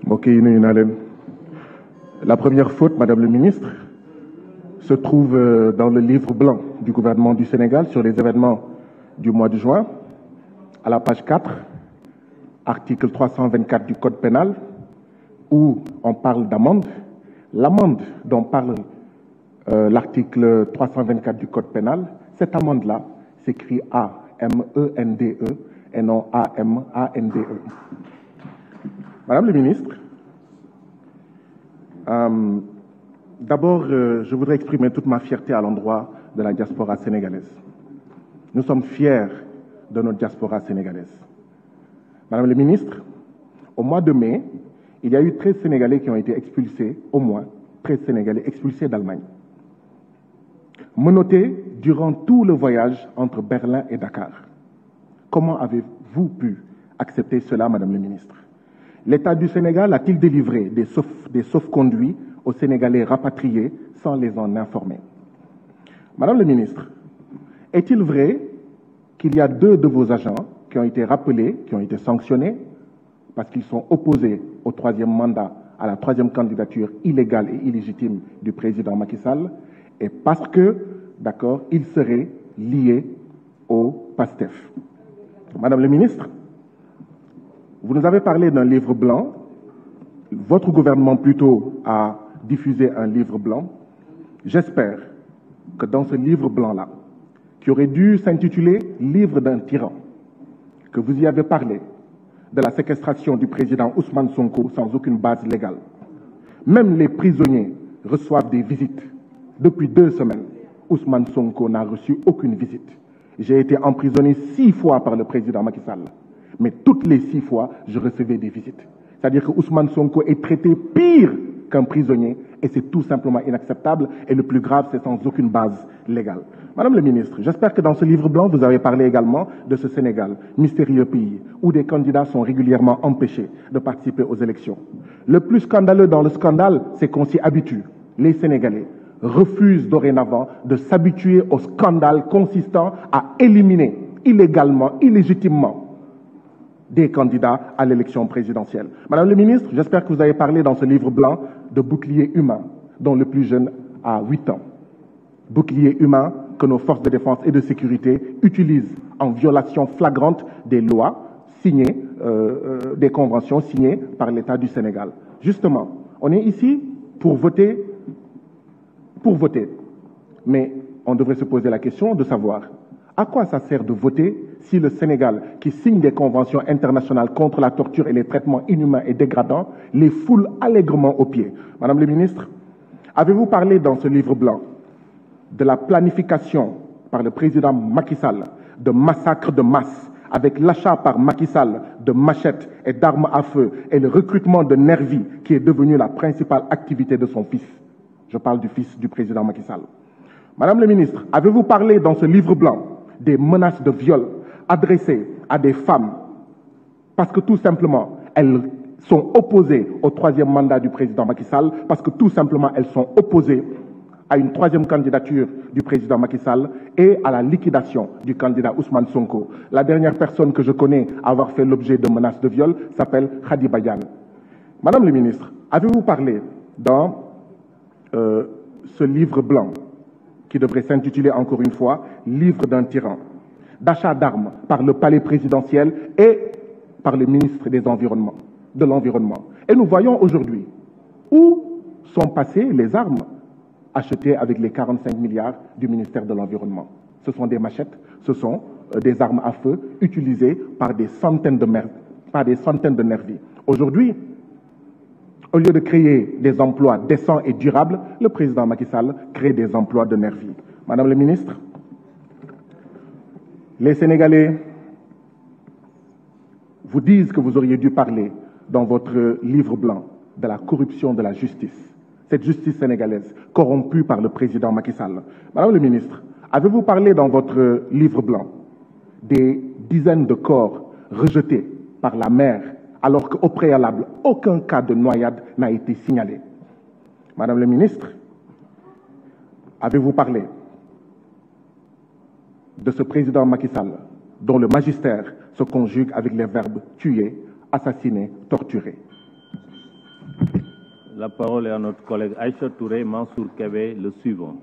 Ok, la première faute, Madame le ministre, se trouve dans le livre blanc du gouvernement du Sénégal sur les événements du mois de juin, à la page 4, article 324 du Code pénal, où on parle d'amende. L'amende dont parle l'article 324 du Code pénal, cette amende-là s'écrit A-M-E-N-D-E et non A-M-A-N-D-E. Madame le ministre, d'abord, je voudrais exprimer toute ma fierté à l'endroit de la diaspora sénégalaise. Nous sommes fiers de notre diaspora sénégalaise. Madame le ministre, au mois de mai, il y a eu 13 Sénégalais qui ont été expulsés, au moins 13 Sénégalais expulsés d'Allemagne. Menottés durant tout le voyage entre Berlin et Dakar. Comment avez-vous pu accepter cela, Madame le ministre? L'État du Sénégal a-t-il délivré des sauf-conduits aux Sénégalais rapatriés sans les en informer? Madame le ministre, est-il vrai qu'il y a 2 de vos agents qui ont été rappelés, qui ont été sanctionnés parce qu'ils sont opposés au 3e mandat, à la 3e candidature illégale et illégitime du président Macky Sall, et parce que, d'accord, ils seraient liés au PASTEF? Madame le ministre, vous nous avez parlé d'un livre blanc. Votre gouvernement plutôt a diffusé un livre blanc. J'espère que dans ce livre blanc-là, qui aurait dû s'intituler « Livre d'un tyran », que vous y avez parlé de la séquestration du président Ousmane Sonko sans aucune base légale. Même les prisonniers reçoivent des visites. Depuis 2 semaines, Ousmane Sonko n'a reçu aucune visite. J'ai été emprisonné 6 fois par le président Macky Sall. Mais toutes les 6 fois, je recevais des visites. C'est-à-dire que Ousmane Sonko est traité pire qu'un prisonnier et c'est tout simplement inacceptable. Et le plus grave, c'est sans aucune base légale. Madame le ministre, j'espère que dans ce livre blanc, vous avez parlé également de ce Sénégal, mystérieux pays, où des candidats sont régulièrement empêchés de participer aux élections. Le plus scandaleux dans le scandale, c'est qu'on s'y habitue. Les Sénégalais refusent dorénavant de s'habituer au scandale consistant à éliminer illégalement, illégitimement, des candidats à l'élection présidentielle. Madame le ministre, j'espère que vous avez parlé dans ce livre blanc de bouclier humain, dont le plus jeune a 8 ans. Bouclier humain que nos forces de défense et de sécurité utilisent en violation flagrante des lois signées, des conventions signées par l'État du Sénégal. Justement, on est ici pour voter, mais on devrait se poser la question de savoir à quoi ça sert de voter si le Sénégal, qui signe des conventions internationales contre la torture et les traitements inhumains et dégradants, les foule allègrement aux pieds? Madame le ministre, avez-vous parlé dans ce livre blanc de la planification par le président Macky Sall de massacres de masse avec l'achat par Macky Sall de machettes et d'armes à feu et le recrutement de nervis qui est devenu la principale activité de son fils? Je parle du fils du président Macky Sall. Madame le ministre, avez-vous parlé dans ce livre blanc des menaces de viol adressées à des femmes parce que tout simplement elles sont opposées au 3e mandat du président Macky Sall, parce que tout simplement elles sont opposées à une 3e candidature du président Macky Sall et à la liquidation du candidat Ousmane Sonko? La dernière personne que je connais à avoir fait l'objet de menaces de viol s'appelle Khady Badiane. Madame le ministre, avez-vous parlé dans ce livre blanc qui devrait s'intituler encore une fois « Livre d'un tyran », d'achat d'armes par le palais présidentiel et par le ministre de l'Environnement. Et nous voyons aujourd'hui où sont passées les armes achetées avec les 45 milliards du ministère de l'Environnement. Ce sont des machettes, ce sont des armes à feu utilisées par des centaines de nervis. Aujourd'hui, au lieu de créer des emplois décents et durables, le président Macky Sall crée des emplois de nervis. Madame le ministre, les Sénégalais vous disent que vous auriez dû parler dans votre livre blanc de la corruption de la justice. Cette justice sénégalaise corrompue par le président Macky Sall. Madame le ministre, avez-vous parlé dans votre livre blanc des dizaines de corps rejetés par la mer alors qu'au préalable, aucun cas de noyade n'a été signalé? Madame le ministre, avez-vous parlé de ce président Macky Sall dont le magistère se conjugue avec les verbes tuer, assassiner, torturer? La parole est à notre collègue Aïcha Touré Mansour Kébé, le suivant.